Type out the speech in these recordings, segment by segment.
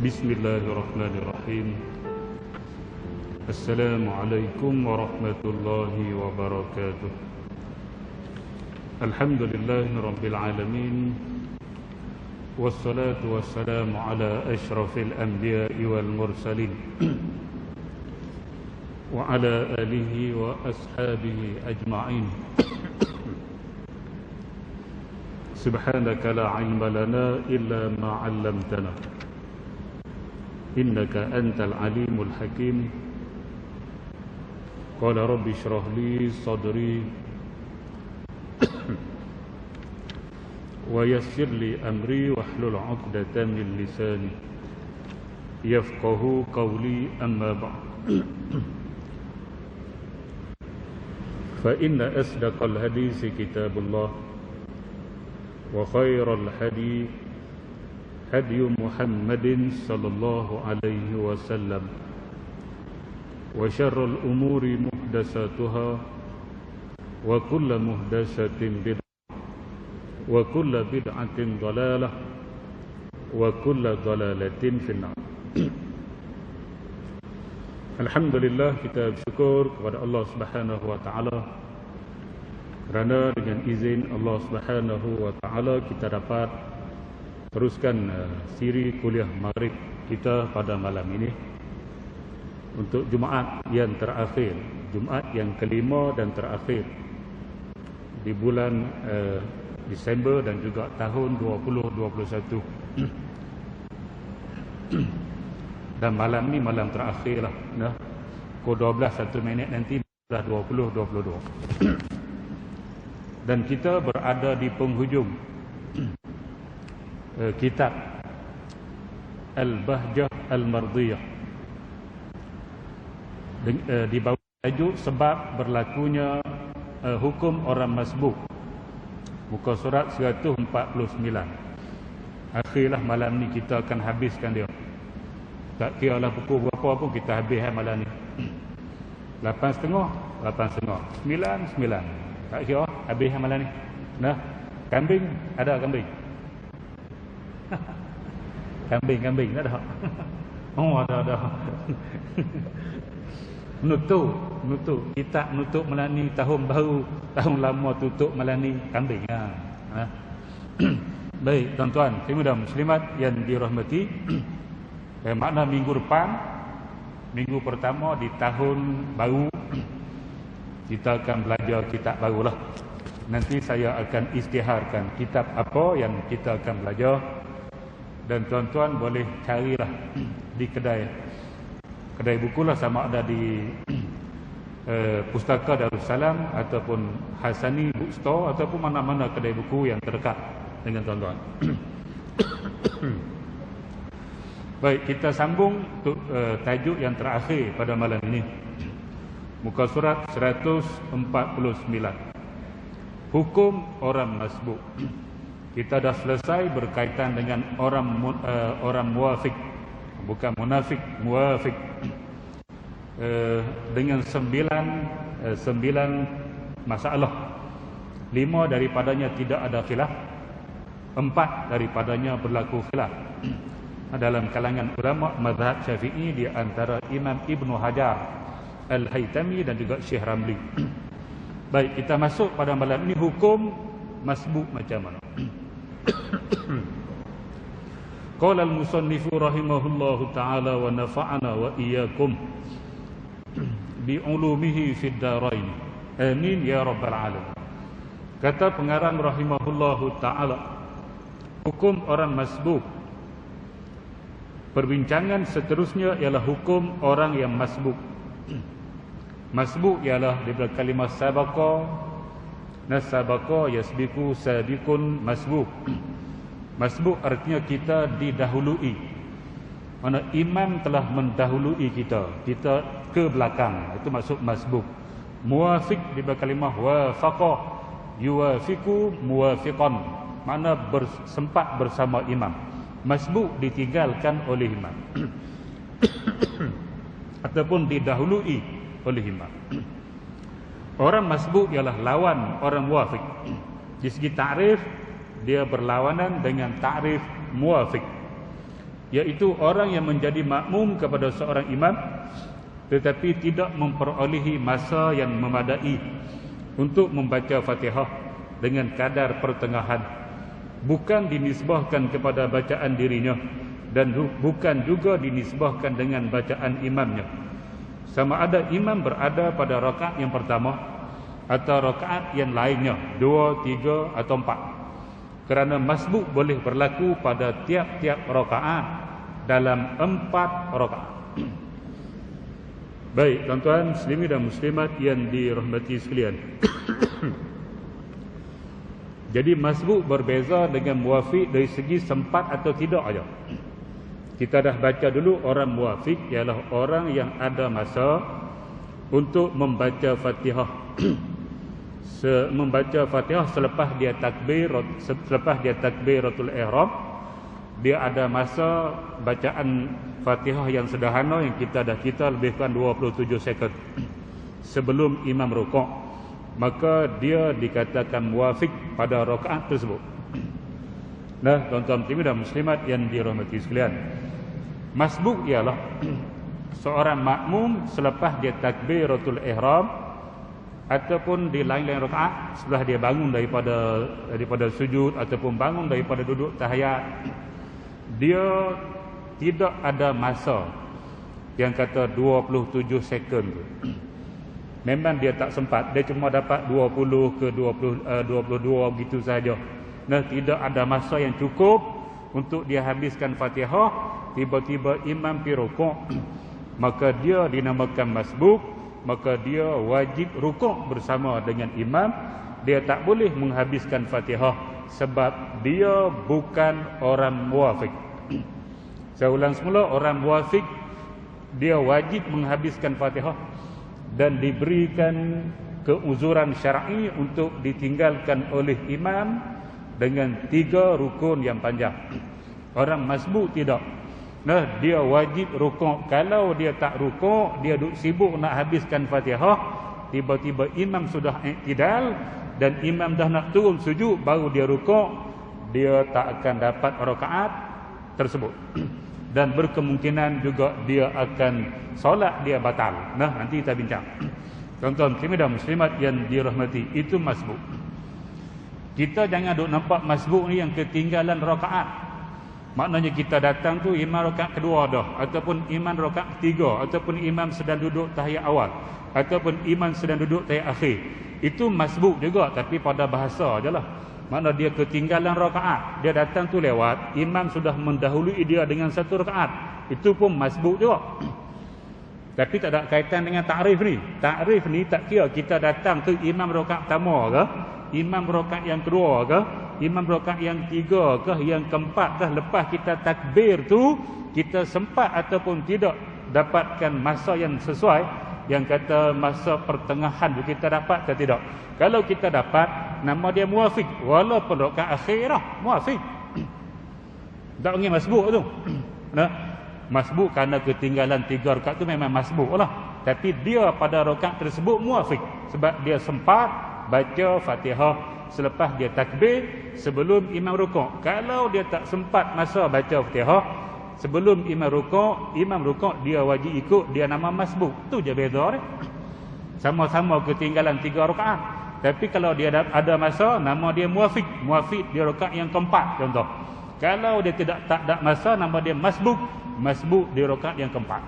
Bismillahirrahmanirrahim. Assalamualaikum warahmatullahi wabarakatuh. Alhamdulillahi rabbil alamin. Wassalatu wassalamu ala asyrafil anbiya'i wal mursalin wa ala alihi wa ashabihi ajma'in. Subhanaka la ilma lana illa ma 'allamtana innaka antal alimul hakim. Qala rabbi shrah li sadri wa yassir li amri wahlul 'uqdatam min lisani yafqahu qawli, amma ba'd. Fa inna asdaqal hadisi kitabullah wa khairal hadi hadi Muhammadin sallallahu alaihi wasallam wa syarrul umuri muhdatsatuha wa kullu muhdatsatin bid'ah wa kullu bid'atin dhalalah wa kullu dhalalatin finnar. Alhamdulillah, kita bersyukur kepada Allah Subhanahu wa taala kerana dengan izin Allah Subhanahu wa taala kita dapat teruskan siri kuliah Maghrib kita pada malam ini untuk Jumaat yang terakhir, Jumaat yang kelima dan terakhir di bulan Disember dan juga tahun 2021. Dan malam ni malam terakhir lah, nah. Pukul 12 1 minit nanti dah 20:22. Dan kita berada di penghujung kitab Al-Bahjah Al-Mardiyah di bawah tajuk sebab berlakunya hukum orang masbuk, muka surat 149. Akhirlah malam ni kita akan habiskan dia. Tak kira lah pukul berapa pun kita habis malam ni. 8.30, 8.30, 9, 9. Tak kira habis malam ni. Nah, kambing ada kambing. Kambing ada. Oh, ada. Nutup. Kita nutup malam ni, tahun baru, tahun lama tutup malam ni kambing. Ha. Baik, tuan-tuan, muslimin dan muslimat yang dirahmati. Makna minggu depan, minggu pertama di tahun baru, kita akan belajar kitab barulah. Nanti saya akan isytiharkan kitab apa yang kita akan belajar. Dan tuan-tuan boleh carilah di kedai buku lah, sama ada di Pustaka Darussalam ataupun Hasani Bookstore ataupun mana-mana kedai buku yang terdekat dengan tuan-tuan. Baik, kita sambung untuk tajuk yang terakhir pada malam ini. Muka surat 149. Hukum orang masbuk. Kita dah selesai berkaitan dengan orang muafik, bukan munafik, muafik. Dengan 9 masalah. 5 daripadanya tidak ada khilaf, 4 daripadanya berlaku khilaf dalam kalangan ulama mazhab Syafi'i, di antara Imam Ibnu Hajar Al-Haytami dan juga Syekh Ramli. Baik, kita masuk pada malam ini hukum masbuk macam mana. Qala al-musannifu rahimahullahu ta'ala wa nafa'ana wa iyyakum bi ulumihi fid darain. Amin ya rabbal alamin. Kata pengarang rahimahullahu ta'ala, hukum orang masbuk. Perbincangan seterusnya ialah hukum orang yang masbuk. Masbuk ialah daripada kalimah sabaqa, nasabaqa yasbiqu sabiqun masbuk. Masbuk artinya kita didahului. Mana imam telah mendahului kita ke belakang, itu maksud masbuk. Muwafiq daripada kalimah wafaqa, yuwafiqu muwafiqan, makna sempat bersama imam. Masbuk ditinggalkan oleh imam ataupun didahului oleh imam. Orang masbuk ialah lawan orang muwafiq. Di segi ta'rif, dia berlawanan dengan ta'rif muwafiq. iaitu orang yang menjadi makmum kepada seorang imam tetapi tidak memperolehi masa yang memadai untuk membaca Fatihah dengan kadar pertengahan, bukan dinisbahkan kepada bacaan dirinya dan bukan juga dinisbahkan dengan bacaan imamnya. Sama ada imam berada pada rakaat yang pertama atau rakaat yang lainnya, 2, 3 atau 4. Kerana masbuk boleh berlaku pada tiap-tiap rakaat dalam 4 rakaat. Baik, tuan-tuan muslimin dan muslimat yang dirahmati sekalian. Jadi masbuk berbeza dengan muwafiq dari segi sempat atau tidak aja. Kita dah baca dulu orang muwafiq ialah orang yang ada masa untuk membaca Fatihah. Membaca Fatihah selepas dia takbiratul ihram, dia ada masa bacaan Fatihah yang sederhana yang kita lebihkan 27 sekon sebelum imam rukuk, maka dia dikatakan muwafiq pada rakaat tersebut. Nah, tuan-tuan dan muslimat yang dirahmati sekalian, masbuk ialah seorang makmum selepas dia takbiratul ihram ataupun di lain-lain rakaat setelah dia bangun daripada sujud ataupun bangun daripada duduk tahiyat, dia tidak ada masa yang kata 27 sekon tu. Memang dia tak sempat, dia cuma dapat 20 ke 22 begitu saja. Nah, tidak ada masa yang cukup untuk dia habiskan Fatihah, tiba-tiba imam pi rukuk, maka dia dinamakan masbuk, maka dia wajib rukuk bersama dengan imam. Dia tak boleh menghabiskan Fatihah sebab dia bukan orang muwafiq. Saya ulang semula, orang muwafiq dia wajib menghabiskan Fatihah dan diberikan keuzuran syar'i untuk ditinggalkan oleh imam dengan 3 rukun yang panjang. Orang masbuk tidak. Nah, dia wajib rukuk. Kalau dia tak rukuk, dia duk sibuk nak habiskan Fatihah, tiba-tiba imam sudah iktidal dan imam dah nak turun sujud baru dia rukuk, dia tak akan dapat rakaat tersebut. Dan berkemungkinan juga dia akan solat dia batal. Nah, nanti kita bincang. Tuan-tuan dan muslimat yang dirahmati, itu masbuk. Kita jangan duk nampak masbuk ni yang ketinggalan rakaat. Maknanya kita datang tu imam rakaat kedua dah, ataupun imam rakaat ketiga, ataupun imam sedang duduk tahiyat awal, ataupun imam sedang duduk tahiyat akhir. Itu masbuk juga, tapi pada bahasa je lah. Makna dia ketinggalan rakaat. Dia datang tu lewat, imam sudah mendahului dia dengan 1 rakaat. Itu pun masbuk juga. Tapi tak ada kaitan dengan takrif ni. Takrif ni tak kira kita datang tu imam rakaat pertama ke, imam rakaat yang kedua ke, imam rakaat yang 3 ke, yang keempat ke. Lepas kita takbir tu, kita sempat ataupun tidak dapatkan masa yang sesuai, yang kata masa pertengahan tu kita dapat ke tidak. Kalau kita dapat, nama dia muwafiq, walaupun rakaat akhir lah muwafiq. Tak panggil masbuk tu. Nah, masbuk kerana ketinggalan 3 rakaat tu memang masbuk lah. Tapi dia pada rakaat tersebut muwafiq sebab dia sempat baca Fatihah selepas dia takbir sebelum imam rukuk. Kalau dia tak sempat masa baca Fatihah sebelum imam rukuk dia wajib ikut, dia nama masbuk. Tu je beza dia. Sama-sama ketinggalan 3 rakaat. Tapi kalau dia ada masa, nama dia muwafiq. Muwafiq dia rakaat yang keempat contoh. Kalau dia tak ada masa, nama dia masbuk. Masbuk dia rakaat yang keempat.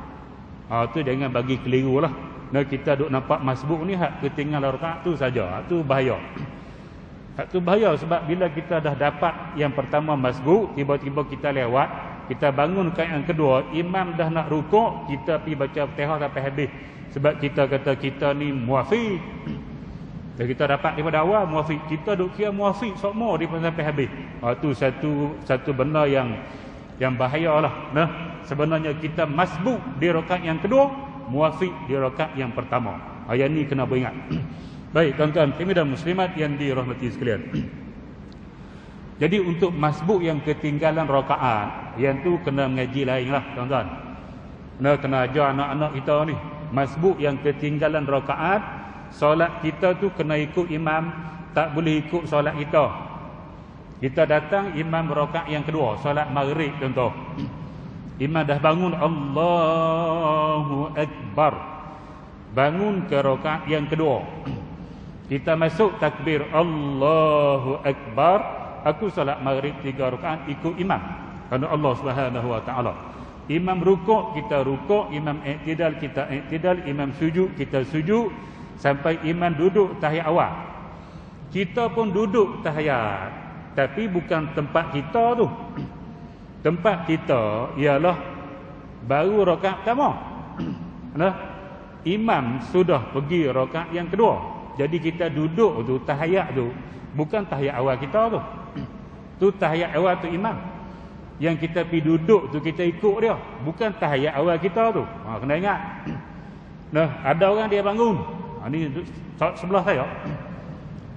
Tu jangan bagi keliru lah. Nah, kita duk nampak masbuk ni hak ketinggalan rakaat tu saja. Tu bahaya. Hak tu bahaya sebab bila kita dah dapat yang pertama masbuk, tiba-tiba kita lewat, kita bangun rakaat yang kedua, imam dah nak rukuk, kita pergi baca Fatihah sampai habis. Sebab kita kata kita ni muwafiq. Dan kita dapat daripada awal muwafiq, kita duk kira muwafiq semua daripada sampai habis. Tu satu benda yang bahayalah. Nah, sebenarnya kita masbuk di rakaat yang kedua, muwafiq di rakaat yang pertama. Yang ni kena beringat. Baik, tuan-tuan dan muslimat yang dirahmati sekalian. Jadi untuk masbuk yang ketinggalan rakaat, yang tu kena mengaji lain lah, tuan-tuan. Kena ajar anak-anak kita ni. Masbuk yang ketinggalan rakaat, solat kita tu kena ikut imam, tak boleh ikut solat kita. Kita datang imam rakaat yang kedua, solat maghrib contoh. Imam dah bangun, Allahu Akbar, bangun ke rakaat yang kedua. Kita masuk takbir Allahu Akbar. Aku solat maghrib 3 rakaat ikut imam kerana Allah Subhanahu wa taala. Imam rukuk, kita rukuk. Imam i'tidal, kita i'tidal. Imam sujud, kita sujud. Sampai imam duduk tahiyat awal, kita pun duduk tahiyat. Tapi bukan tempat kita tu. Tempat kita ialah baru rakaat pertama. Nah, imam sudah pergi rakaat yang kedua. Jadi kita duduk tu, tahiyat tu bukan tahiyat awal kita tu. Tu tahiyat awal tu imam. Yang kita pergi duduk tu kita ikut dia, bukan tahiyat awal kita tu. Kena ingat. Nah, ada orang dia bangun. Ni sebelah saya.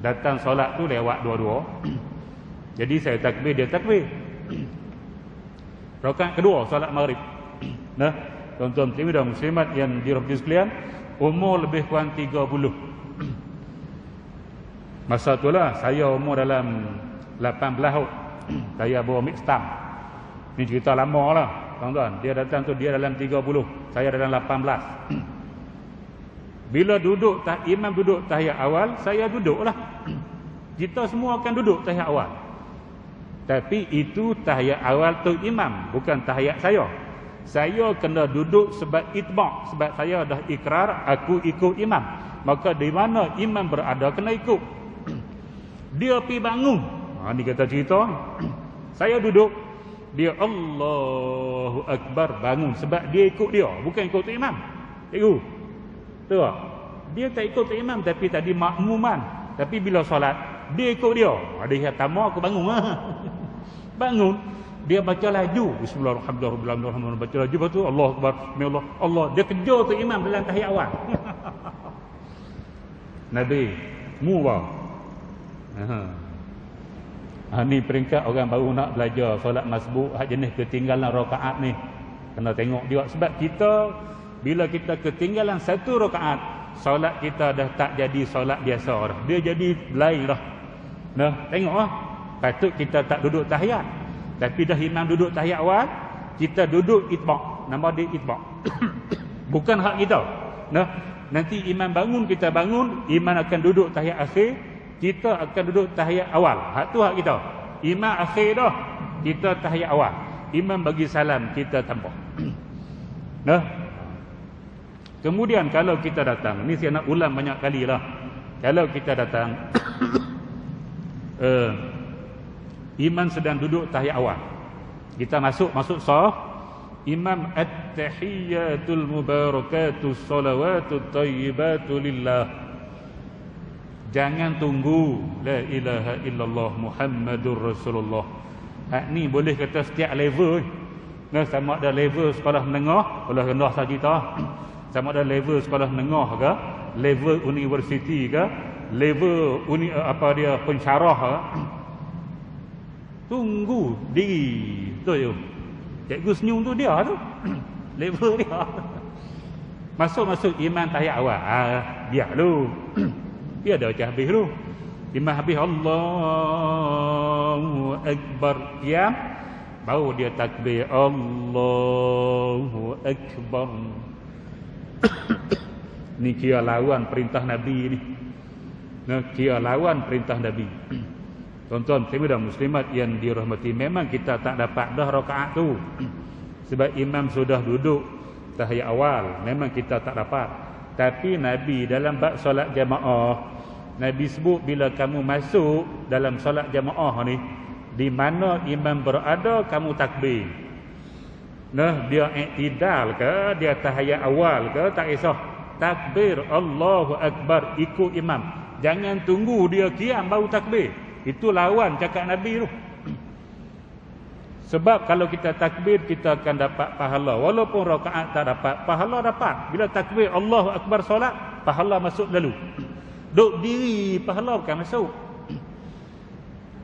Datang solat tu lewat dua-dua. Jadi saya takbir, dia takbir. Rakaat kedua solat maghrib. Nah, tuan-tuan dan muslimat yang dirahmati sekalian, umur lebih kurang 30. Masa itulah saya umur dalam 18 tahun. Saya bawa mixtam. Ni cerita lama lah, tuan-tuan. Dia datang tu dia dalam 30, saya dalam 18. Bila duduk, imam duduk tahiyat awal, saya duduklah. Kita semua akan duduk tahiyat awal. Tapi itu tahiyat awal tu imam, bukan tahiyat saya. Saya kena duduk sebab itba', sebab saya dah ikrar aku ikut imam. Maka di mana imam berada kena ikut. Dia pergi bangun. Ni kata cerita. Saya duduk, dia Allahu Akbar, bangun sebab dia ikut dia, bukan ikut imam. Cikgu. Tu. Dia tak ikut imam tapi tadi makmuman. Tapi bila solat dia ikut dia. Dia kata, "Tamu aku bangun." Bangun, dia baca laju. Bismillahirrahmanirrahim. Baca laju, lepas tu Allahu Akbar, Allah, Allah. Dia kejar tu imam dalam tahiyat awal. Nabi muwah. Ni peringkat orang baru nak belajar solat masbuk, hak jenis ketinggalan rakaat ni. Kena tengok juga sebab kita bila kita ketinggalan satu rakaat, solat kita dah tak jadi solat biasa dah. Dia jadi lain dah. Nah, tengoklah. Patut kita tak duduk tahiyat. Tapi dah imam duduk tahiyat awal, kita duduk itba'. Nama dia itba'. Bukan hak kita. Nah, nanti imam bangun, kita bangun, imam akan duduk tahiyat akhir, kita akan duduk tahiyat awal. Hak tu hak kita. Imam akhir dah, kita tahiyat awal. Imam bagi salam, kita tanpa. Nah. Kemudian kalau kita datang, ni saya nak ulang banyak kali lah. Kalau kita datang imam sedang duduk tahiyat awal, kita masuk saf, imam at-tahiyyatul mubarakatus salawatut thayyibatu lillah. Jangan tunggu la ilaha illallah Muhammadur Rasulullah. Ni boleh kata setiap level. Nah, sama ada level sekolah menengah, sekolah rendah saja. Sama ada level sekolah menengah ke, level universiti ke, level pensyarah ke. Tunggu diri tu je. Cikgu senyum tu dia tu. Level dia. Masuk imam tahiyat awal. Biar dulu. Dia dah macam habis dulu. Imam habis Allahu Akbar, qiyam, baru dia takbir Allahu Akbar. Ni kira lawan perintah Nabi ni. Kira lawan perintah Nabi. Tuan-tuan dan muslimat yang dirahmati, memang kita tak dapat dah rakaat tu. Sebab imam sudah duduk tahiyat awal, memang kita tak dapat. Tapi Nabi dalam bab solat jamaah, Nabi sebut bila kamu masuk dalam solat jamaah ni, di mana imam berada kamu takbir. Nah, dia i'tidal ke, dia tahiyat awal ke, tak kisah. Takbir Allahu Akbar, ikut imam. Jangan tunggu dia qiyam baru takbir. Itu lawan cakap Nabi tu. Sebab kalau kita takbir, kita akan dapat pahala. Walaupun rakaat tak dapat, pahala dapat. Bila takbir Allahu Akbar solat, pahala masuk lalu. Duk diri, pahala bukan masuk.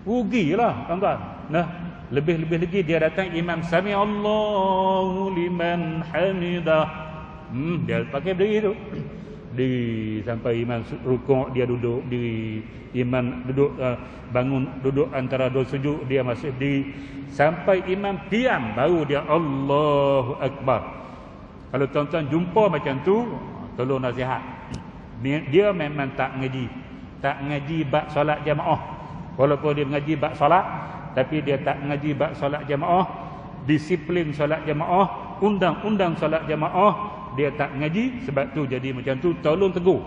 Rugilah, tuan-tuan. Nah, lebih-lebih lagi dia datang imam sami Allahu liman hamidah. Dia pakai berdiri tu. Diri sampai imam rukuk dia duduk diri, imam duduk bangun duduk antara dua sujud dia masih diri, sampai imam diam baru dia Allahu Akbar. Kalau tuan-tuan jumpa macam tu, tolong nasihat. Dia memang tak ngaji bab solat jamaah. Walaupun dia mengaji bab solat, tapi dia tak mengaji bab solat jamaah, disiplin solat jamaah, undang-undang solat jamaah, dia tak ngaji. Sebab tu jadi macam tu, tolong tegur.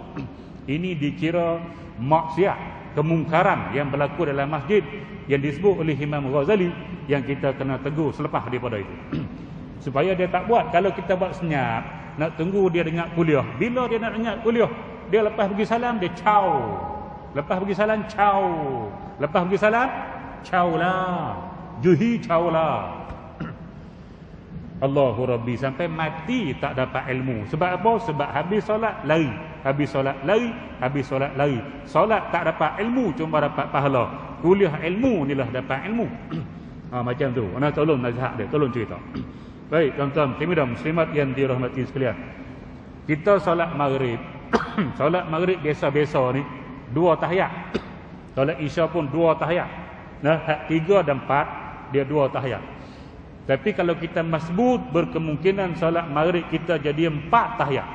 Ini dikira maksiat, kemungkaran yang berlaku dalam masjid yang disebut oleh Imam Ghazali, yang kita kena tegur selepas daripada itu. Supaya dia tak buat. Kalau kita buat senyap, nak tunggu dia dengar kuliah, bila dia nak dengar kuliah, dia lepas pergi salam dia caw, lepas pergi salam caw, lepas pergi salam caw lah, juhi caw lah. Allahu Rabbi, sampai mati tak dapat ilmu. Sebab apa? Sebab habis solat lari, habis solat lari, habis solat lari. Solat tak dapat ilmu, cuma dapat pahala. Kuliah ilmu inilah dapat ilmu. Macam tu. Ana tolong nasihat dia, tolong cerita. Baik tuan-tuan dan muslimat yang dirahmati sekalian, kita solat maghrib solat maghrib biasa-biasa ni 2 tahiyat. Solat isya pun 2 tahiyat. Nah, hak 3 dan 4 dia 2 tahiyat. Tapi kalau kita masbut, berkemungkinan solat maghrib kita jadi 4 tahiyat.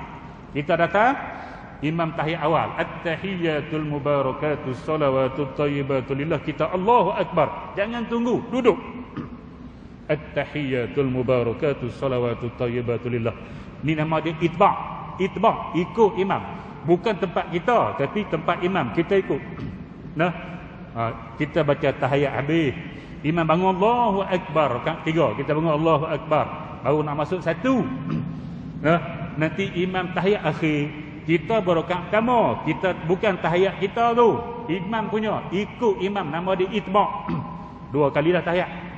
Kita datang, imam tahiyat awal, at-tahiyyatul mubarakatus salawatut thayyibatu lillah, kita Allahu Akbar. Jangan tunggu, duduk. At-tahiyyatul mubarakatus salawatut thayyibatu lillah. Ni nama dia itba'. Itba', ikut imam. Bukan tempat kita, tapi tempat imam, kita ikut. Nah, kita baca tahiyat habis, imam bangun Allahu Akbar, rakaat 3, kita bangun Allahu Akbar, baru nak masuk 1. Nah, nanti imam tahiyat akhir, kita berrakaat pertama, kita bukan tahiyat kita tu, imam punya, ikut imam, nama dia itba'. 2 kali dah tahiyat.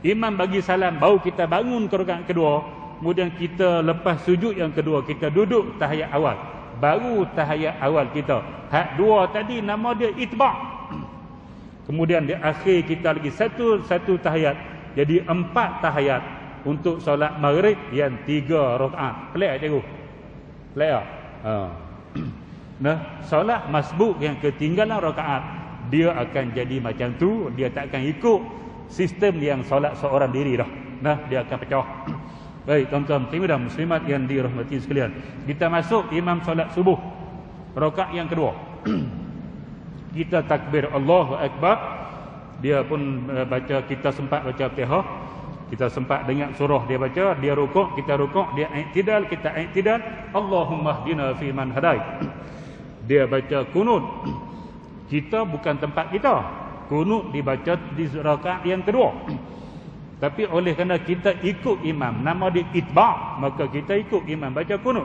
Imam bagi salam, baru kita bangun ke rakaat kedua, kemudian kita lepas sujud yang kedua, kita duduk tahiyat awal, baru tahiyat awal kita. Hak 2 tadi nama dia itba'. Kemudian di akhir kita lagi satu tahiyat, jadi 4 tahiyat untuk solat maghrib yang 3 rakaat. Pelik cikgu? Pelik tak? Nah, solat masbuk yang ketinggalan rakaat, dia akan jadi macam tu, dia tak akan ikut sistem yang solat seorang diri dah. Nah, dia akan pecah. Baik tuan-tuan dan muslimat yang dirahmati sekalian, kita masuk imam solat subuh rakaat yang kedua. Kita takbir Allahu Akbar, dia pun baca, kita sempat baca Fatihah, kita sempat dengar surah dia baca, dia rukuk, kita rukuk, dia i'tidal, kita i'tidal, Allahumma hdina fi man hadait. Dia baca kunut. Kita bukan tempat kita, kunut dibaca di rakaat yang kedua. Tapi oleh kerana kita ikut imam, nama dia itba', maka kita ikut imam baca kunut.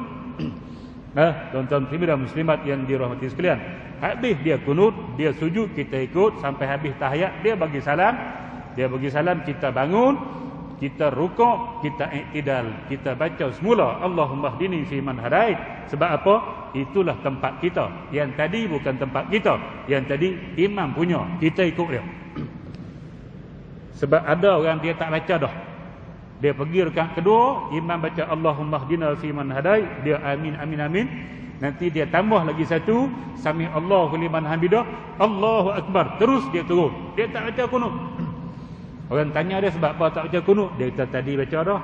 Nah, tuan-tuan dan muslimat yang dirahmati sekalian, habis dia kunut, dia sujud, kita ikut sampai habis tahiyat, dia bagi salam, kita bangun, kita rukuk, kita i'tidal, kita baca semula Allahumma hdini fi man hadait. Sebab apa? Itulah tempat kita. Yang tadi bukan tempat kita, yang tadi imam punya, kita ikut dia. Sebab ada orang dia tak baca dah, dia pergi rakaat kedua, imam baca Allahumma hdina fi man hadait, dia amin amin amin. Nanti dia tambah lagi satu, sami Allahu liman hamidah, Allahu Akbar, terus dia turun. Dia tak baca kunut. Orang tanya dia sebab apa tak baca kunut, dia kata tadi baca dah.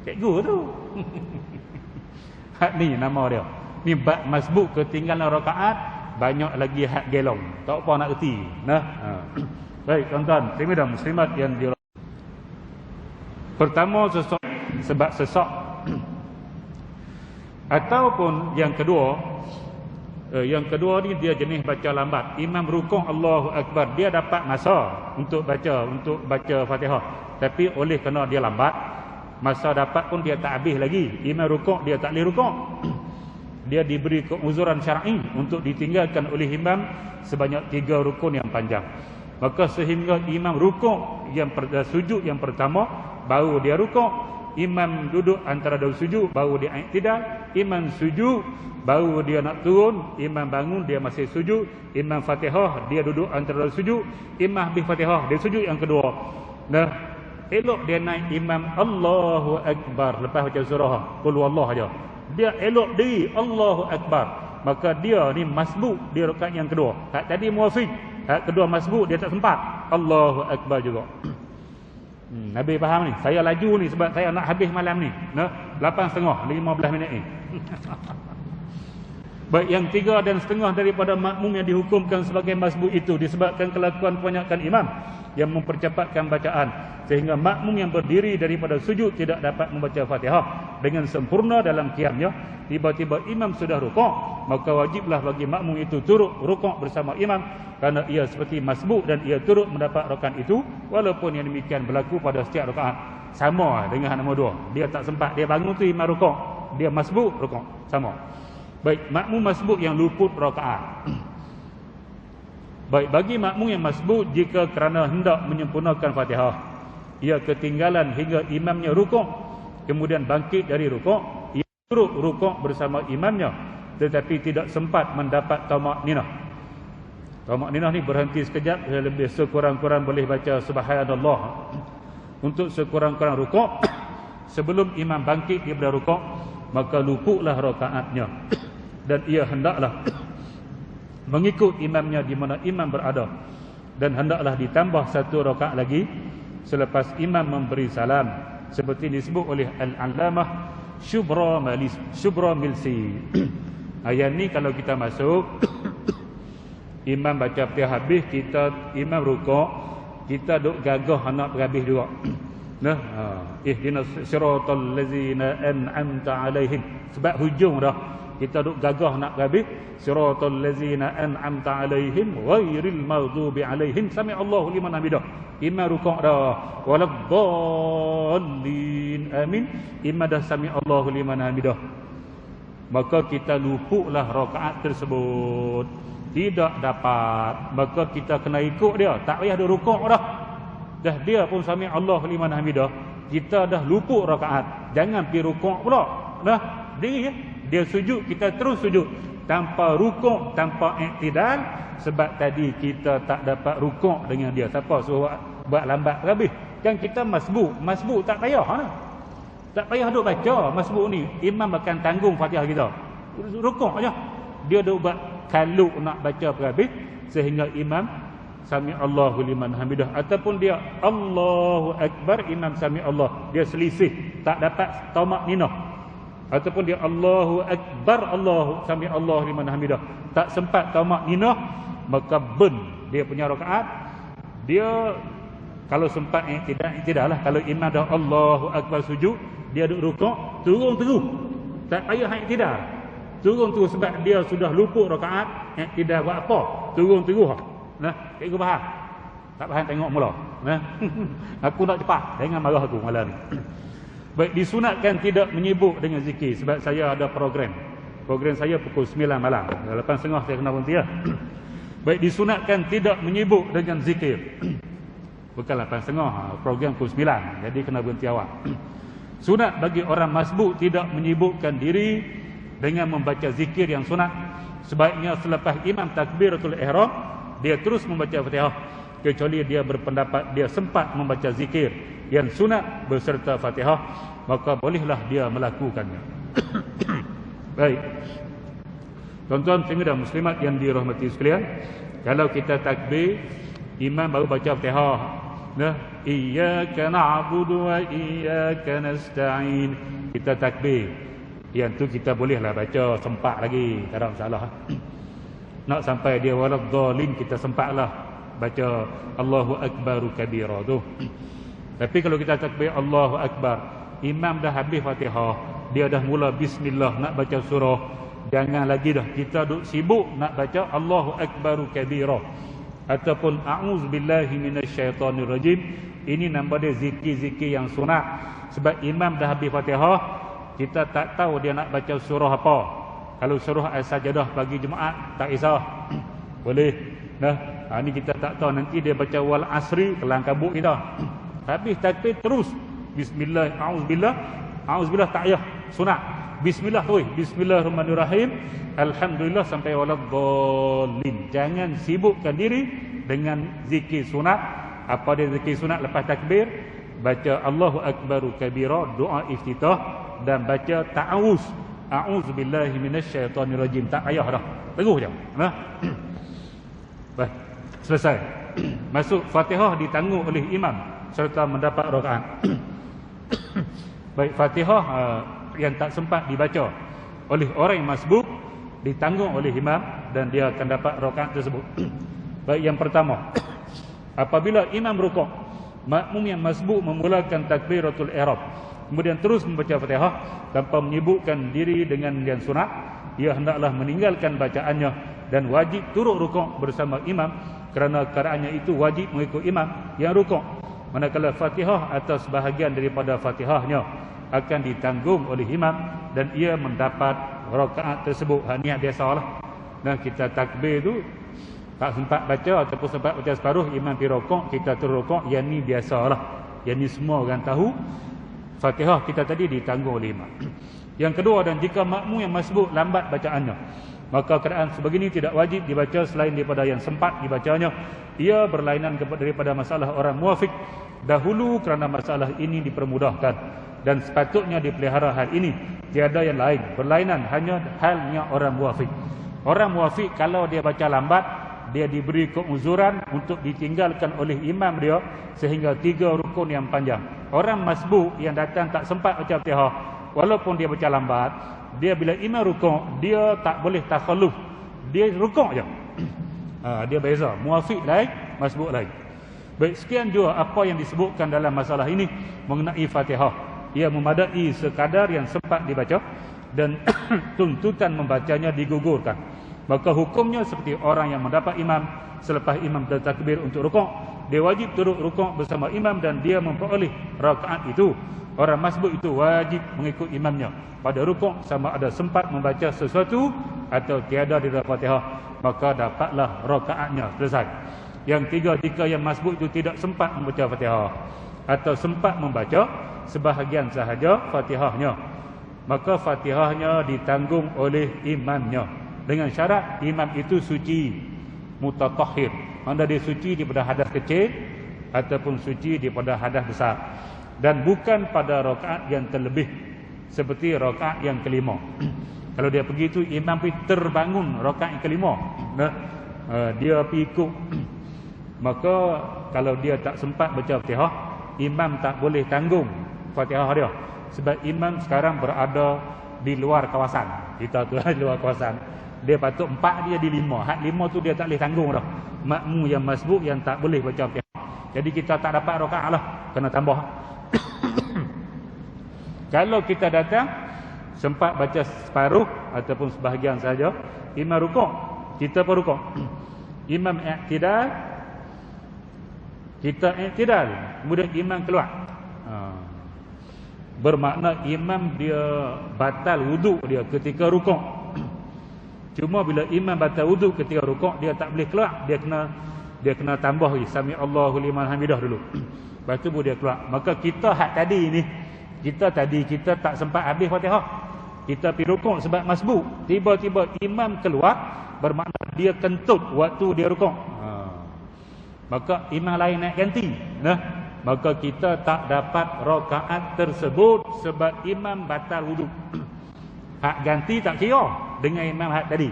Cikgu tu. Hak ni nama dia. Ni bab masbuk ketinggalan rakaat, banyak lagi hak gelong. Tak apa nak erti. Nah. Baik tuan-tuan dan muslimat yang pertama sebab sesak. Ataupun yang kedua ni dia jenis baca lambat. Imam rukuk Allahu Akbar, dia dapat masa untuk baca Fatihah, tapi oleh kerana dia lambat, masa dapat pun dia tak habis lagi. Imam rukuk, dia tak boleh rukuk. Dia diberi keuzuran syar'i untuk ditinggalkan oleh imam sebanyak 3 rukun yang panjang. Maka sehingga imam rukuk sujud yang pertama, baru dia rukuk, imam duduk antara dua sujud, baru dia i'tidal, imam sujud, baru dia nak turun, imam bangun, dia masih sujud, imam Fatihah, dia duduk antara dua sujud, imam habis Fatihah, dia sujud yang kedua. Nah, elok dia naik imam Allahu Akbar lepas baca surah qul huwallahu aja. dia elok diri Allahu Akbar, maka dia ni masbuk di rakaat yang kedua. Tak tadi muafiq, kedua masbuk dia tak sempat Allahu Akbar juga. Nabi faham ni. Saya laju ni sebab saya nak habis malam ni. Nah, 8.30, 15 minit ni. Baik, yang 3.5 daripada makmum yang dihukumkan sebagai masbuk itu disebabkan kelakuan kebanyakan imam yang mempercepatkan bacaan, sehingga makmum yang berdiri daripada sujud tidak dapat membaca Fatihah dengan sempurna dalam qiyamnya. Tiba-tiba imam sudah rukuk, maka wajiblah bagi makmum itu turut rukuk bersama imam, kerana ia seperti masbuk dan ia turut mendapat rakaat itu, walaupun yang demikian berlaku pada setiap rakaat. Sama dengan nombor 2. Dia tak sempat, dia bangun tu imam rukuk, dia masbuk rukuk, sama. Baik, makmum masbuk yang luput rakaat. Baik, bagi makmum yang masbuk, jika kerana hendak menyempurnakan Fatihah, ia ketinggalan hingga imamnya rukuk, kemudian bangkit dari rukuk, ia turut rukuk bersama imamnya, tetapi tidak sempat mendapat tamak-ninah. Tamak-ninah ni berhenti sekejap, lebih sekurang-kurang boleh baca subhanallah. Untuk sekurang-kurang rukuk sebelum imam bangkit daripada rukuk, maka luputlah rakaatnya dan ia hendaklah mengikut imamnya di mana imam berada, dan hendaklah ditambah satu rakaat lagi selepas imam memberi salam, seperti disebut oleh Al-Allamah Syubra Milsi. Ayat ni kalau kita masuk imam baca Fatihah habis, imam rukuk, kita duk gagah nak berhabis juga. Nah, ihdinas siratal ladzina an'amta alaihim, sebab hujung dah kita duk gagah nak habis, siratal ladzina an'amta alaihim ghairil maghdubi alaihim sami'allahu liman hamidah. Imam rukuk dah, waladdallin amin, imam dah sami'allahu liman hamidah, maka kita luputlah rakaat tersebut, tidak dapat, maka kita kena ikut dia, tak payah duk rukuk dah. Dah dia pun sami'allahu liman hamidah, kita dah luput rakaat, jangan pergi rukuk pula. Dah diri dia sujud, kita terus sujud tanpa rukuk, tanpa iktidal, sebab tadi kita tak dapat rukuk dengan dia. Siapa suruh buat lambat habis? Kan kita masbuk tak payah tak payah duk baca masbuk ni, imam akan tanggung Fatihah kita, rukuk aja. Dia duk buat kaluk nak baca habis sehingga imam sami'allahu liman hamidah, ataupun dia Allahu Akbar, imam sami'allah, dia selisih, tak dapat tamak-ninah, ataupun dia Allahu Akbar, Allahu sami'allahu liman hamidah, tak sempat tamak-ninah, maka dia punya rakaat. Dia kalau sempat tidak lah, kalau imam dah Allahu Akbar sujud, dia duduk rukuk, turun terus, tak payah iktidal, turun terus, sebab dia sudah luput rakaat. Iktidal buat apa? Turun terus. Nah, cikgu faham? Tak faham tengok mula. Nah. Aku nak cepat, jangan marah aku malam ni. Baik, disunatkan tidak menyibuk dengan zikir, sebab saya ada program saya pukul 9 malam. 8.30 saya kena berhenti ya. Baik, disunatkan tidak menyibuk dengan zikir. Bukan 8.30, program pukul 9, jadi kena berhenti awal. Sunat bagi orang masbuk tidak menyibukkan diri dengan membaca zikir yang sunat. Sebaiknya selepas imam takbiratul ihram, dia terus membaca Fatihah, kecuali dia berpendapat dia sempat membaca zikir yang sunat beserta Fatihah, maka bolehlah dia melakukannya. Baik, tuan-tuan dan muslimat yang dirahmati sekalian, kalau kita takbir, imam baru baca Fatihah, nah, iyyaka na'budu wa iyyaka nasta'in, kita takbir, yang tu kita bolehlah baca sempat lagi, tak ada masalah. Nak sampai dia waladdallin, kita sempatlah baca Allahu Akbaru kabira tu. Tapi kalau kita takbir Allahu Akbar, imam dah habis Fatihah, dia dah mula bismillah nak baca surah, jangan lagi dah kita duk sibuk nak baca Allahu Akbaru kabira ataupun a'udzubillahi minasyaitonirrajim. Ini nama dia zikir-zikir yang sunat. Sebab imam dah habis Fatihah, kita tak tahu dia nak baca surah apa. Kalau surah As-Sajdah bagi Jumaat, tak kisah, boleh. Nah, ini kita tak tahu, nanti dia baca wal asri, kelang kabut kita. Habis takbir terus bismillah, auzubillah tak payah sunat. Bismillah tu, bismillahirrahmanirrahim, alhamdulillah sampai waladdallin. Jangan sibukkan diri dengan zikir sunat. Apa dia zikir sunat lepas takbir? Baca Allahu Akbaru kabira, doa iftitah, dan baca ta'awuz. a'udzubillahi minasyaitonirrajim. Tak payah dah. Terus je. Nah. Baik. Selesai. Masuk Fatihah ditanggung oleh imam serta mendapat rakaat. Baik, Fatihah yang tak sempat dibaca oleh orang yang masbuk ditanggung oleh imam dan dia akan dapat rakaat tersebut. Baik, yang pertama, apabila imam rukuk, makmum yang masbuk memulakan takbiratul ihram, kemudian terus membaca Fatihah tanpa menyibukkan diri dengan yang sunat, ia hendaklah meninggalkan bacaannya dan wajib turut rukuk bersama imam kerana keadaannya itu wajib mengikut imam yang rukuk. Manakala Fatihah atau sebahagian daripada Fatihahnya akan ditanggung oleh imam dan ia mendapat rakaat tersebut. Ni biasalah. Nah, kita takbir tu tak sempat baca ataupun sempat baca separuh, imam pergi rukuk, kita terus rukuk, yang ni biasalah. Yang ni semua orang tahu. Fatihah kita tadi ditanggung oleh imam. Yang kedua, dan jika makmum yang masbuk lambat bacaannya, maka keadaan sebegini tidak wajib dibaca selain daripada yang sempat dibacanya. Ia berlainan daripada masalah orang muwafiq dahulu kerana masalah ini dipermudahkan dan sepatutnya dipelihara hal ini. Tiada yang lain. Berlainan hanya halnya orang muwafiq. Orang muwafiq kalau dia baca lambat, dia diberi keuzuran untuk ditinggalkan oleh imam dia sehingga 3 rukun yang panjang. Orang masbuk yang datang tak sempat baca Fatihah, walaupun dia baca lambat, dia bila imam rukuk, dia tak boleh takhalluf. Dia rukuk je. Dia beza. Muwafiq lain, masbuk lain. Baik, sekian juga apa yang disebutkan dalam masalah ini mengenai Fatihah. Ia memadai sekadar yang sempat dibaca dan tuntutan membacanya digugurkan. Maka hukumnya seperti orang yang mendapat imam selepas imam bertakbir untuk rukuk, dia wajib turut rukuk bersama imam dan dia memperoleh rakaat itu. Orang masbuk itu wajib mengikut imamnya pada rukuk sama ada sempat membaca sesuatu atau tiada di dalam Fatihah, maka dapatlah rakaatnya selesai. Yang tiga, jika yang masbuk itu tidak sempat membaca Fatihah atau sempat membaca sebahagian sahaja Fatihahnya, maka Fatihahnya ditanggung oleh imamnya dengan syarat imam itu suci, mutatahhir. Anda dia suci daripada hadas kecil ataupun suci daripada hadas besar, dan bukan pada rakaat yang terlebih seperti rakaat yang kelima. Kalau dia pergi tu imam pergi terbangun rakaat yang kelima, dia pergi ikut, maka kalau dia tak sempat baca Fatihah, imam tak boleh tanggung Fatihah dia, sebab imam sekarang berada di luar kawasan. Kita tu di luar kawasan, dia patut 4, dia di 5. Hak 5 tu dia tak boleh tanggung dah. Makmum yang masbuk yang tak boleh baca Fatihah, jadi kita tak dapat rakaat lah, kena tambah. Kalau kita datang sempat baca separuh ataupun sebahagian saja, imam rukuk, kita pun rukuk. Imam i'tidal, kita i'tidal, kemudian imam keluar. Bermakna imam dia batal wuduk dia ketika rukuk. Cuma bila imam batal wuduk ketika rukuk, dia tak boleh keluar, dia kena tambah sami Allahu liman hamidah dulu. Lepas tu dia keluar. Maka kita hak tadi ni, kita tak sempat habis Fatihah, kita pergi rukuk sebab masbuk, tiba-tiba imam keluar, bermakna dia kentut waktu dia rukuk. Maka imam lain nak ganti, maka kita tak dapat rakaat tersebut sebab imam batal wuduk. Hak ganti tak kira dengan imam hak tadi,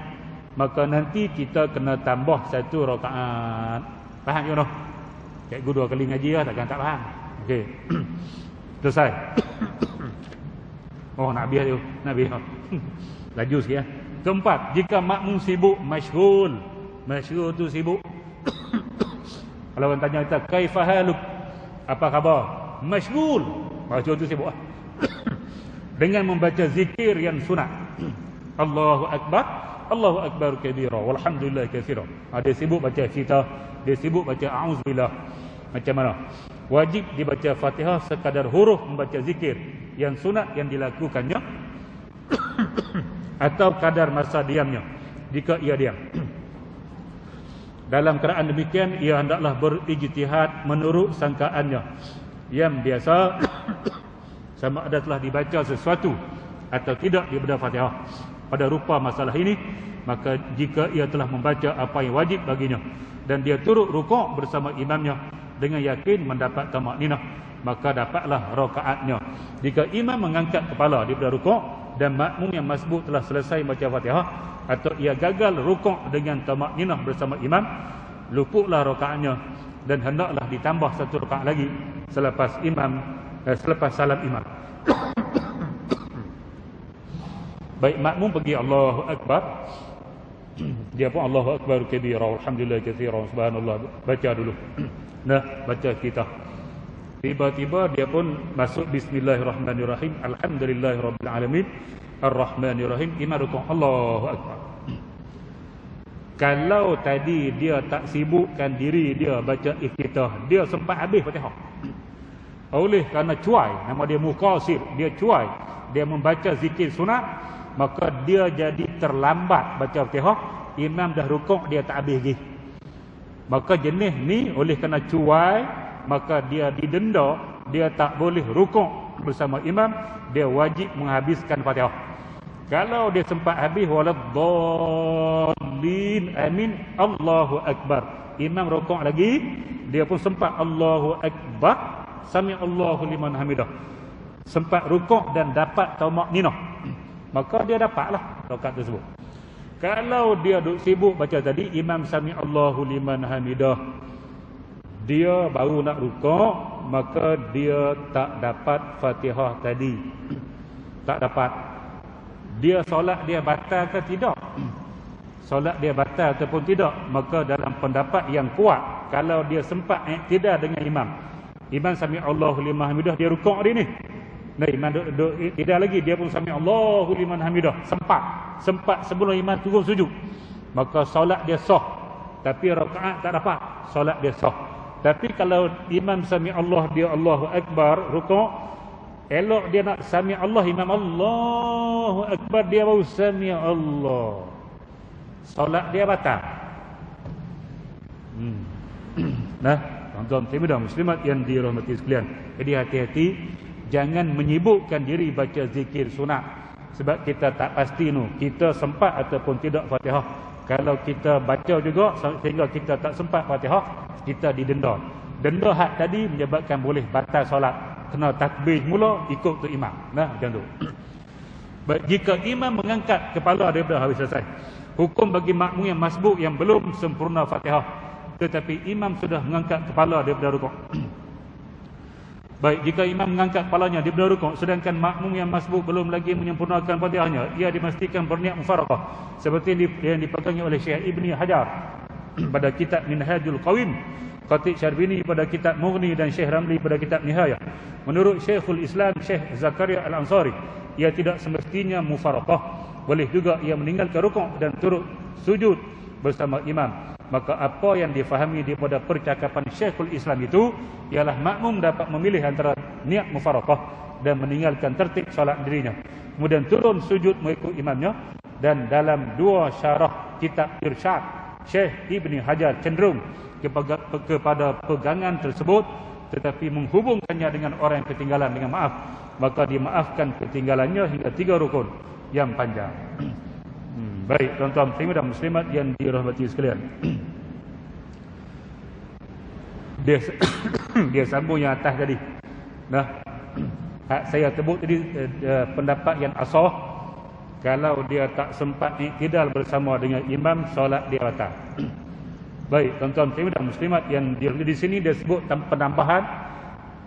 maka nanti kita kena tambah 1 rakaat. Faham you noh? Cikgu 2 kali ngaji lah, takkan tak faham. Okey. Selesai. Oh, nak habis tu, nak habis. Laju sikit ya. Keempat, jika makmum sibuk, masyghul. Masyghul tu sibuk. Kalau orang tanya kita, kaifa haluk? Apa khabar? Masyghul. Masyghul tu sibuk. Dengan membaca zikir yang sunat. Allahu akbar, Allahu akbar kabira, walhamdulillah katsira. Dia sibuk baca iftitah, dia sibuk baca a'udzubillah. Macam mana? Wajib dibaca Fatihah sekadar huruf membaca zikir yang sunat yang dilakukannya atau kadar masa diamnya jika ia diam. Dalam keadaan demikian, ia hendaklah berijtihad menurut sangkaannya yang biasa sama ada telah dibaca sesuatu atau tidak daripada Fatihah. Pada rupa masalah ini, maka jika ia telah membaca apa yang wajib baginya dan dia turut rukuk bersama imamnya dengan yakin mendapat tamakninah, maka dapatlah rakaatnya. Jika imam mengangkat kepala daripada rukuk, dan makmum yang masbuk telah selesai baca Fatihah atau ia gagal rukuk dengan tamakninah bersama imam, luputlah rakaatnya dan hendaklah ditambah satu rakaat lagi selepas salam imam. Baik makmum pergi Allahu Akbar, dia pun Allahu Akbar kabira, alhamdulillah katsira, subhanallah, baca dulu. Nah, baca kita. Tiba-tiba dia pun masuk bismillahirrahmanirrahim, alhamdulillahirabbil alamin, arrahmanirrahim, imam rukuk, Allahu Akbar. Kalau tadi dia tak sibukkan diri dia baca iftitah, dia sempat habis Fatihah. Oleh kerana cuai, nama dia muqasir, dia cuai, dia membaca zikir sunat, maka dia jadi terlambat baca Fatihah, imam dah rukuk dia tak habis lagi. Maka jenis ni oleh kerana cuai, maka dia didenda, dia tak boleh rukuk bersama imam, dia wajib menghabiskan Fatihah. Kalau dia sempat habis waladdallin, amin, Allahu Akbar, imam rukuk lagi, dia pun sempat Allahu Akbar, sami Allahu liman hamidah, sempat rukuk dan dapat tamakninah, maka dia dapatlah rakaat tersebut. Kalau dia duk sibuk baca tadi, imam sami Allahu liman hamidah, dia baru nak rukuk, maka dia tak dapat Fatihah tadi. Tak dapat. Dia solat dia batal ke tidak? Solat dia batal ataupun tidak? Maka dalam pendapat yang kuat, kalau dia sempat iktidal dengan imam, imam sami Allahu liman hamidah, dia rukuk hari ni. Nah, imam duduk tidak lagi, dia pun sami Allahu liman hamidah, sempat sebelum imam turun sujud, maka solat dia sah. Tapi rakaat tak dapat, solat dia sah. Tapi kalau imam sami Allah, dia Allahu Akbar, rukuk, elok dia nak sami Allah, imam Allahu Akbar, dia baru sami Allah, solat dia batal. Nah, tuan-tuan dan muslimat yang dirahmati sekalian, jadi hati-hati, jangan menyibukkan diri baca zikir sunat, sebab kita tak pasti kita sempat ataupun tidak Fatihah. Kalau kita baca juga sehingga kita tak sempat Fatihah, kita didenda. Denda had tadi menyebabkan boleh batal solat, kena takbir mula ikut tu imam. Nah, macam tu. Baik, jika imam mengangkat kepala daripada habis selesai, hukum bagi makmum yang masbuk yang belum sempurna Fatihah tetapi imam sudah mengangkat kepala daripada rukuk. Baik, jika imam mengangkat kepalanya daripada rukuk sedangkan makmum yang masbuk belum lagi menyempurnakan Fatihahnya, ia dipastikan berniat mufaraqah seperti yang dipegangi oleh Syekh Ibni Hajar pada kitab Minhajul Qawim, Khatib Syarbini pada kitab Mughni, dan Syekh Ramli pada kitab Nihayah. Menurut Syekhul Islam Syekh Zakaria Al-Ansari, ia tidak semestinya mufaraqah, boleh juga ia meninggalkan rukuk dan turut sujud bersama imam. Maka apa yang difahami daripada percakapan Syekhul Islam itu ialah makmum dapat memilih antara niat mufaraqah dan meninggalkan tertib solat dirinya, kemudian turun sujud mengikut imamnya. Dan dalam dua syarah kitab Irsyad, Syekh Ibni Hajar cenderung kepada pegangan tersebut, tetapi menghubungkannya dengan orang yang ketinggalan dengan maaf, maka dimaafkan ketinggalannya hingga 3 rukun yang panjang. Baik, tuan-tuan dan muslimat yang dirahmati sekalian. Dia sambung yang atas tadi. Nah, saya sebut tadi pendapat yang asah, kalau dia tak sempat iktidal bersama dengan imam, solat dia batal. Baik, tuan-tuan dan muslimat yang di sini dia sebut penambahan.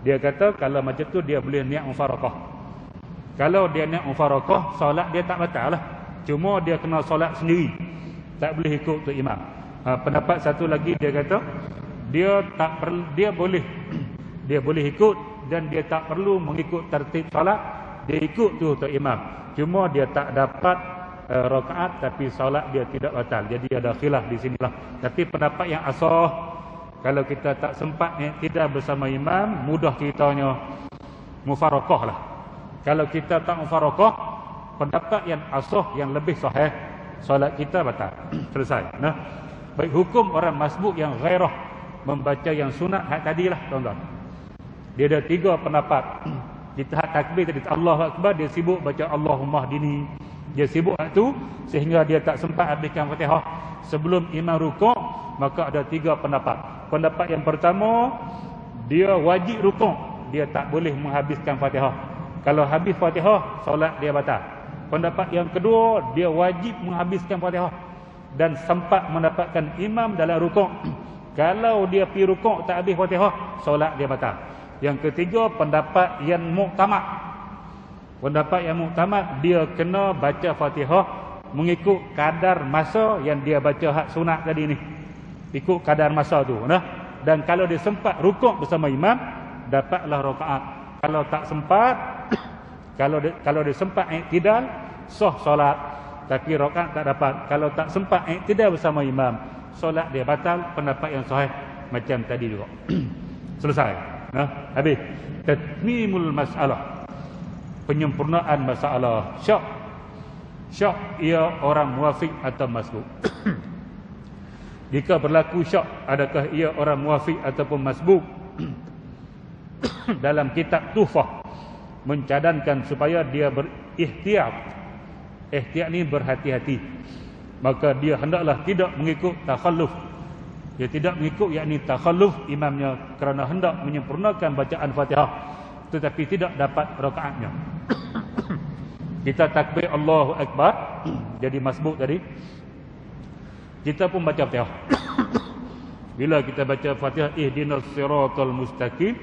Dia kata kalau macam tu dia boleh niat mufaraqah. Kalau dia niat mufaraqah, solat dia tak batal lah. Cuma dia kena solat sendiri, tak boleh ikut tu imam. Pendapat satu lagi dia kata dia boleh ikut dan dia tak perlu mengikut tertib solat, dia ikut tu imam. Cuma dia tak dapat rakaat, tapi solat dia tidak batal. Jadi ada khilaf di sinilah. Tapi pendapat yang asah, kalau kita tak sempat tidak bersama imam, mudah ceritanya mufaraqah lah. Kalau kita tak mufaraqah, pendapat yang asah yang lebih sahih, solat kita batal. Selesai. Nah, baik, hukum orang masbuk yang ghairah membaca yang sunat hak tadilah, tuan-tuan. Dia ada 3 pendapat. Di tahap takbir tadi Allahu Akbar, dia sibuk baca Allahumma hdini. Dia sibuk hak tu sehingga dia tak sempat habiskan Fatihah sebelum imam rukuk, maka ada 3 pendapat. Pendapat yang pertama, dia wajib rukuk, dia tak boleh menghabiskan Fatihah. Kalau habis Fatihah, solat dia batal. Pendapat yang kedua, dia wajib menghabiskan Fatihah dan sempat mendapatkan imam dalam rukuk. Kalau dia pergi rukuk tak habis Fatihah, solat dia batal. Yang ketiga, pendapat yang muktamad. Pendapat yang muktamad, dia kena baca Fatihah mengikut kadar masa yang dia baca hak sunat tadi ni. Ikut kadar masa tu, nah. Dan kalau dia sempat rukuk bersama imam, dapatlah rakaat. Kalau tak sempat, kalau dia sempat i'tidal, sah solat, tapi rakaat tak dapat. Kalau tak sempat i'tidal bersama imam, solat dia batal. Pendapat yang sahih macam tadi juga. Selesai. Nah, habis. Tatmimul masalah. Penyempurnaan masalah. Syak ia orang muwafiq atau masbuk. Jika berlaku syak, adakah ia orang muwafiq ataupun masbuk? Dalam kitab Tuhfah mencadangkan supaya dia berihtiyat. Ihtiyat ni berhati-hati. Maka dia hendaklah tidak mengikut takhalluf. Dia tidak mengikut, yakni takhalluf imamnya kerana hendak menyempurnakan bacaan Fatihah tetapi tidak dapat rakaatnya. Kita takbir Allahu Akbar, jadi masbuk tadi. Kita pun baca Fatihah. Bila kita baca Fatihah, ihdinas siratal mustaqim,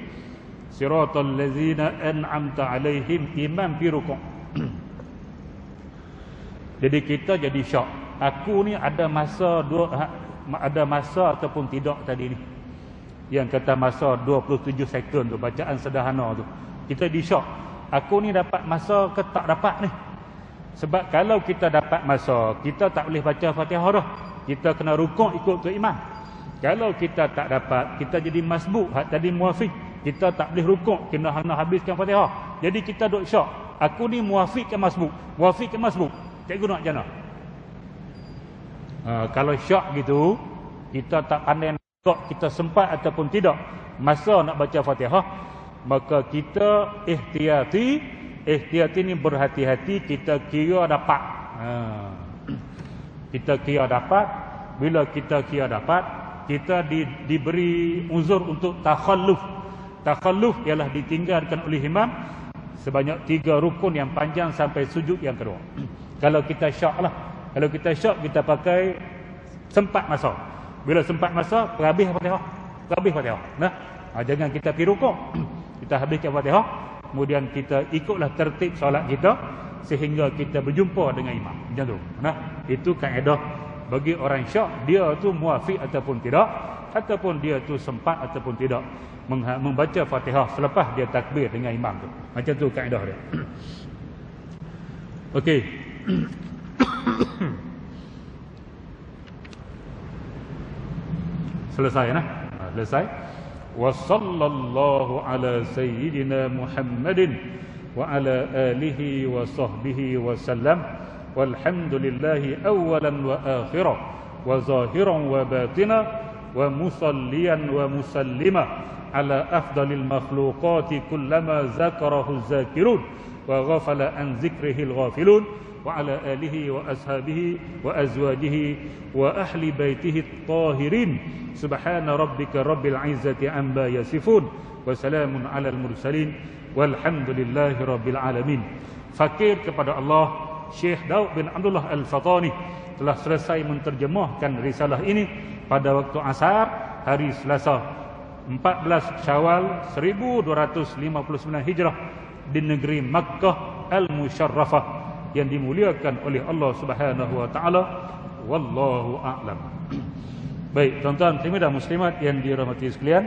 siratal ladzina an'amta alaihim, imam pi rukuk. Jadi kita jadi syak. Aku ni ada masa ataupun tidak tadi ni. Yang kata masa 27 sekund tu, bacaan sederhana tu. Kita di syak. Aku ni dapat masa ke tak dapat ni? Sebab kalau kita dapat masa, kita tak boleh baca Fatihah dah. Kita kena rukuk ikut ke imam. Kalau kita tak dapat, kita jadi masbuk. Tadi muwafiq, kita tak boleh rukuk, kena habiskan Fatihah. Jadi kita duk syak. Aku ni muwafiq ke masbuk? Muwafiq ke masbuk? Cikgu nak macam mana? Kalau syak gitu, kita tak pandai nak, kita sempat ataupun tidak masa nak baca Fatihah, maka kita ihtiyati ni berhati-hati, kita kira dapat. Kita kira dapat. Bila kita kira dapat, kita diberi uzur untuk takhalluf. Takhalluf ialah ditinggalkan oleh imam sebanyak 3 rukun yang panjang sampai sujud yang kedua. Kalau kita syak lah. Kalau kita syak, kita pakai sempat masa. Bila sempat masa, habis Fatihah. Habis Fatihah. Nah, jangan kita pergi rukuk. Kita habiskan Fatihah, kemudian kita ikutlah tertib solat kita sehingga kita berjumpa dengan imam. Macam tu. Nah, itu kaedah bagi orang syak, dia tu muwafiq ataupun tidak, ataupun dia tu sempat ataupun tidak membaca Fatihah selepas dia takbir dengan imam tu. Macam tu kaedah dia. Okey. Selesai nah? Selesai. Wa sallallahu ala sayyidina Muhammadin wa ala alihi wa sahbihi wa sallam. Walhamdulillahi awalan wa akhirah wa zahiran wa batina wa musalliyan wa musallima ala afdalil makhluqati kullama zakarahu zakirun wa ghafala an zikrihil ghafilun wa ala alihi wa ashabihi wa azwajihi wa ahli baitihi at-tahirin. Subhana rabbika rabbil izzati amma yasifun wa salamun alal mursalin walhamdulillahi rabbil alamin. Fakir kepada Allah, Syekh Daud bin Abdullah Al-Fatani telah selesai menterjemahkan risalah ini pada waktu asar hari Selasa 14 Syawal 1259 Hijrah di negeri Makkah Al-Musharrafah yang dimuliakan oleh Allah Subhanahu wa taala. Wallahu a'lam. Baik, tuan-tuan dan muslimat yang dirahmati sekalian,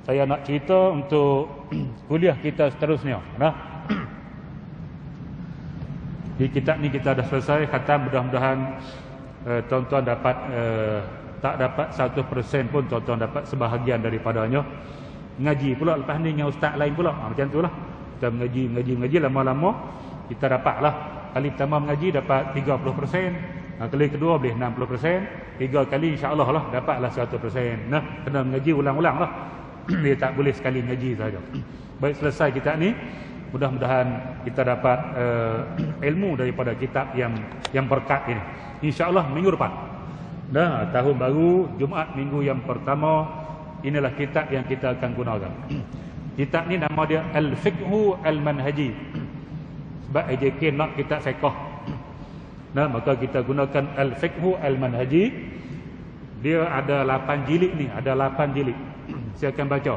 saya nak cerita untuk kuliah kita seterusnya. Nah, di kitab ni kita dah selesai khatam. Mudah-mudahan tuan-tuan dapat tak dapat 1% pun tuan-tuan dapat sebahagian daripadanya. Ngaji pula lepas ni dengan ustaz lain pula. Macam tu lah. Kita mengaji lama-lama kita dapatlah. Kali pertama mengaji dapat 30%. Kali kedua boleh 60%. 3 kali insya-Allah lah dapatlah 100%. Nah, kena mengaji ulang-ulang lah. Dia tak boleh sekali mengaji saja. Baik, selesai kitab ni. Mudah-mudahan kita dapat ilmu daripada kitab yang berkat ini. InsyaAllah minggu depan. Dah tahun baru, Jumaat minggu yang pertama, inilah kitab yang kita akan gunakan. Kitab ni nama dia Al-Fiqhu Al-Manhaji. Sebab AJK nak kitab fiqh. Nah, maka kita gunakan Al-Fiqhu Al-Manhaji. Dia ada 8 jilid ni, ada 8 jilid. Saya akan baca.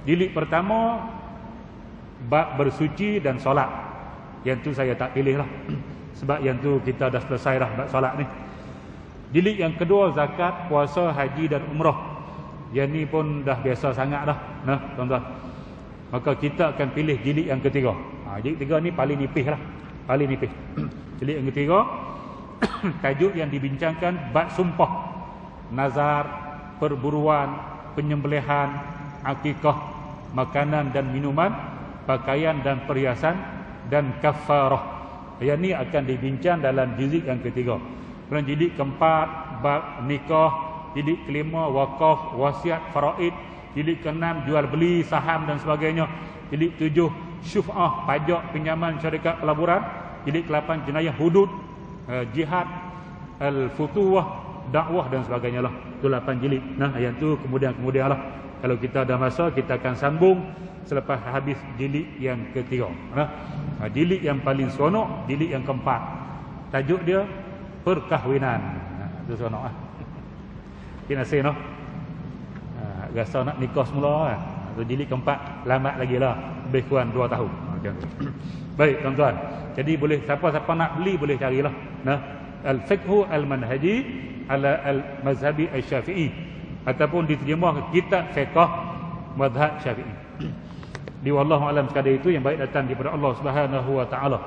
Jilid pertama bab bersuci dan solat. Yang tu saya tak pilih lah. Sebab yang tu kita dah selesai dah bab solat ni. Jilid yang kedua zakat, puasa, haji dan umrah. Yang ni pun dah biasa sangat dah. Nah, tuan-tuan. Maka kita akan pilih jilid yang ketiga. Jilid ketiga ni paling nipis lah. Paling nipis. Jilid yang ketiga tajuk yang dibincangkan bab sumpah, nazar, perburuan, penyembelihan, akikah, makanan dan minuman, pakaian dan perhiasan, dan kafarah. Yang ni akan dibincang dalam jilid yang ketiga. Kemudian jilid keempat bab nikah, jilid kelima wakaf, wasiat, faraid, jilid keenam jual beli saham dan sebagainya, jilid tujuh syuf'ah, pajak, pinjaman, syarikat, pelaburan, jilid ke-8 jenayah hudud, jihad, al-futuwah, dakwah dan sebagainya lah. Itu 8 jilid. Nah, yang tu kemudian lah. Kalau kita ada masa, kita akan sambung selepas habis jilid yang ketiga. Nah, jilid yang paling seronok, jilid yang keempat. Tajuk dia perkahwinan. Itu seronok lah. Kita say no. Rasa nak nikah semula kan. Jilid keempat, lambat lagi lah. Lebih kurang 2 tahun. Baik, tuan-tuan. Jadi boleh siapa-siapa nak beli boleh carilah. Nah, Al-Fiqhu Al-Manhaji ala Al-Mazhabi Al-Syafi'i, ataupun diterjemah kitab fiqh mazhab Syafi'i. Di wallahu alam sekadar itu, yang baik datang daripada Allah Subhanahu wa taala.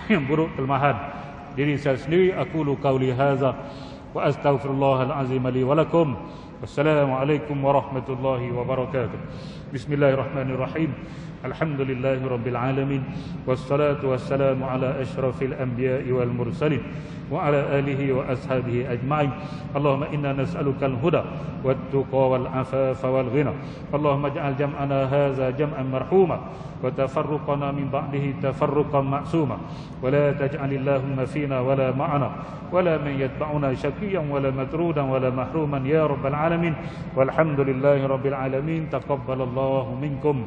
Yang buruk kelemahan diri saya sendiri. Aqulu qauli hadza wa astaghfirullahal azim li wa lakum. Wassalamualaikum warahmatullahi wabarakatuh. Bismillahirrahmanirrahim. Alhamdulillahi rabbil alamin. Wassalatu wassalamu ala asyrafil anbiya'i wal mursalin wa ala alihi wa ashabihi ajma'in. Allahumma inna nas'alukal huda wat tuqa wal afafa wal ghina. Allahumma ij'al jam'ana hadza jam'an marhuma wa tafarruqana min ba'dihi tafarruqan ma'suma wa la taj'alillahumma fina wa la ma'ana wa la man yatba'una syaqiyan wa la matrudan wa la mahruman ya rabbal alamin. Walhamdulillahi rabbil alamin. Taqabbalallahu minkum.